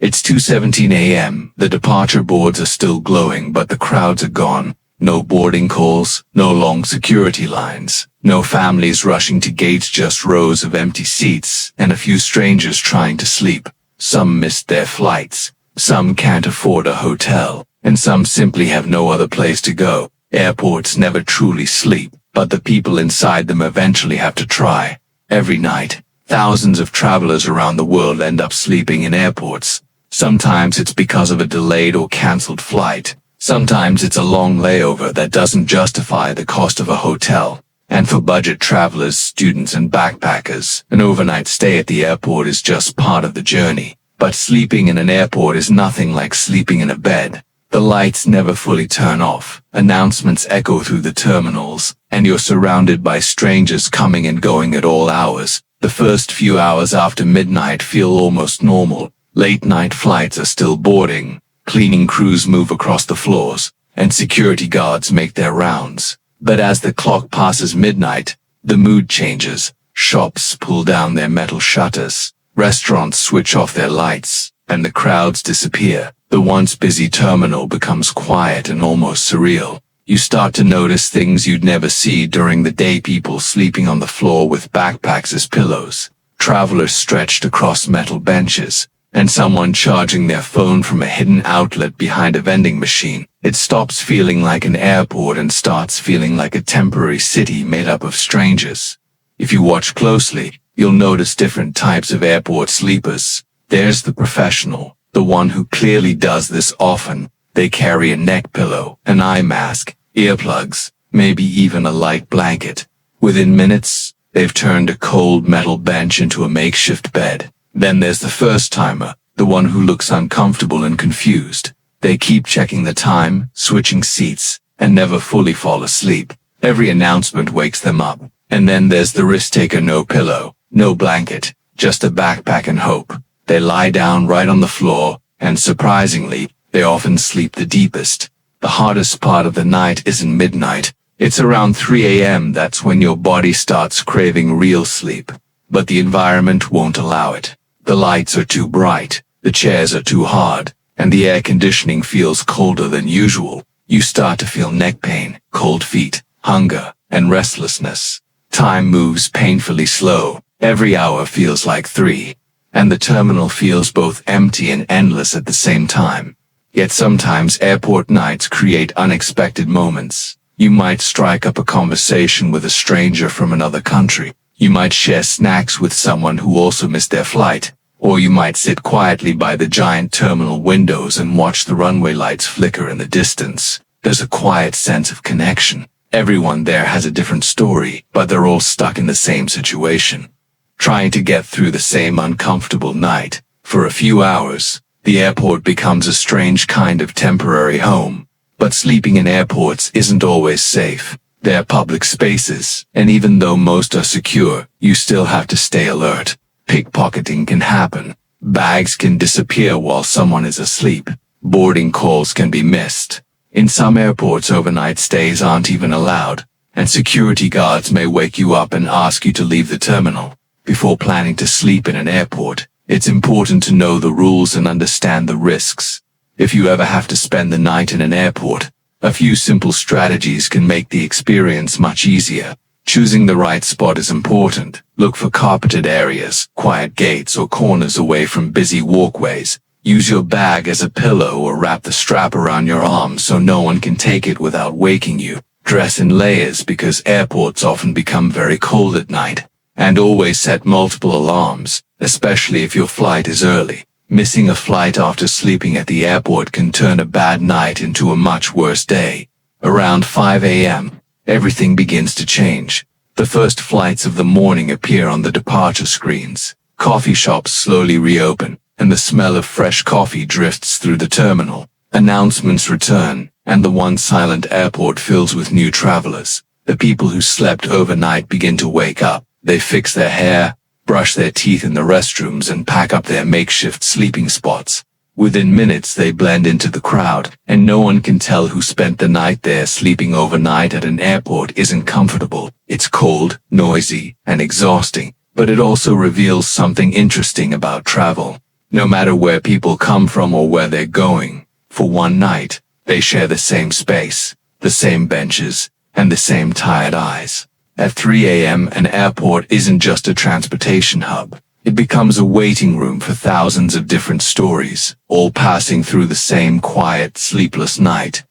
It's 2:17 a.m. The departure boards are still glowing, but the crowds are gone. No boarding calls, no long security lines, no families rushing to gates, just rows of empty seats and a few strangers trying to sleep. Some missed their flights, some can't afford a hotel, and some simply have no other place to go. Airports never truly sleep, but the people inside them eventually have to try. Every night, thousands of travelers around the world end up sleeping in airports. Sometimes it's because of a delayed or cancelled flight. Sometimes it's a long layover that doesn't justify the cost of a hotel. And for budget travelers, students and backpackers, an overnight stay at the airport is just part of the journey. But sleeping in an airport is nothing like sleeping in a bed. The lights never fully turn off, announcements echo through the terminals, and you're surrounded by strangers coming and going at all hours. The first few hours after midnight feel almost normal. Late night flights are still boarding. Cleaning crews move across the floors, and security guards make their rounds. But as the clock passes midnight, the mood changes. Shops pull down their metal shutters, restaurants switch off their lights, and the crowds disappear. The once busy terminal becomes quiet and almost surreal. You start to notice things you'd never see during the day: people sleeping on the floor with backpacks as pillows, travelers stretched across metal benches, and someone charging their phone from a hidden outlet behind a vending machine. It stops feeling like an airport and starts feeling like a temporary city made up of strangers. If you watch closely, you'll notice different types of airport sleepers. There's the professional, the one who clearly does this often. They carry a neck pillow, an eye mask, earplugs, maybe even a light blanket. Within minutes, they've turned a cold metal bench into a makeshift bed. Then there's the first-timer, the one who looks uncomfortable and confused. They keep checking the time, switching seats, and never fully fall asleep. Every announcement wakes them up. And then there's the risk-taker: no pillow, no blanket, just a backpack and hope. They lie down right on the floor, and surprisingly, they often sleep the deepest. The hardest part of the night isn't midnight. It's around 3 a.m. That's when your body starts craving real sleep. But the environment won't allow it. The lights are too bright, the chairs are too hard, and the air conditioning feels colder than usual. You start to feel neck pain, cold feet, hunger, and restlessness. Time moves painfully slow. Every hour feels like 3. And the terminal feels both empty and endless at the same time. Yet sometimes airport nights create unexpected moments. You might strike up a conversation with a stranger from another country. You might share snacks with someone who also missed their flight, or you might sit quietly by the giant terminal windows and watch the runway lights flicker in the distance. There's a quiet sense of connection. Everyone there has a different story, but they're all stuck in the same situation, trying to get through the same uncomfortable night. For a few hours, the airport becomes a strange kind of temporary home. But sleeping in airports isn't always safe. They're public spaces, and even though most are secure, you still have to stay alert. Pickpocketing can happen. Bags can disappear while someone is asleep. Boarding calls can be missed. In some airports, overnight stays aren't even allowed, and security guards may wake you up and ask you to leave the terminal. Before planning to sleep in an airport, it's important to know the rules and understand the risks. If you ever have to spend the night in an airport, a few simple strategies can make the experience much easier. Choosing the right spot is important. Look for carpeted areas, quiet gates, or corners away from busy walkways. Use your bag as a pillow or wrap the strap around your arm so no one can take it without waking you. Dress in layers because airports often become very cold at night. And always set multiple alarms, especially if your flight is early. Missing a flight after sleeping at the airport can turn a bad night into a much worse day. Around 5 a.m., everything begins to change. The first flights of the morning appear on the departure screens. Coffee shops slowly reopen, and the smell of fresh coffee drifts through the terminal. Announcements return, and the one silent airport fills with new travelers. The people who slept overnight begin to wake up. They fix their hair, brush their teeth in the restrooms, and pack up their makeshift sleeping spots. Within minutes they blend into the crowd, and no one can tell who spent the night there. Sleeping overnight at an airport isn't comfortable. It's cold, noisy, and exhausting, but it also reveals something interesting about travel. No matter where people come from or where they're going, for one night, they share the same space, the same benches, and the same tired eyes. At 3 a.m., an airport isn't just a transportation hub. It becomes a waiting room for thousands of different stories, all passing through the same quiet, sleepless night.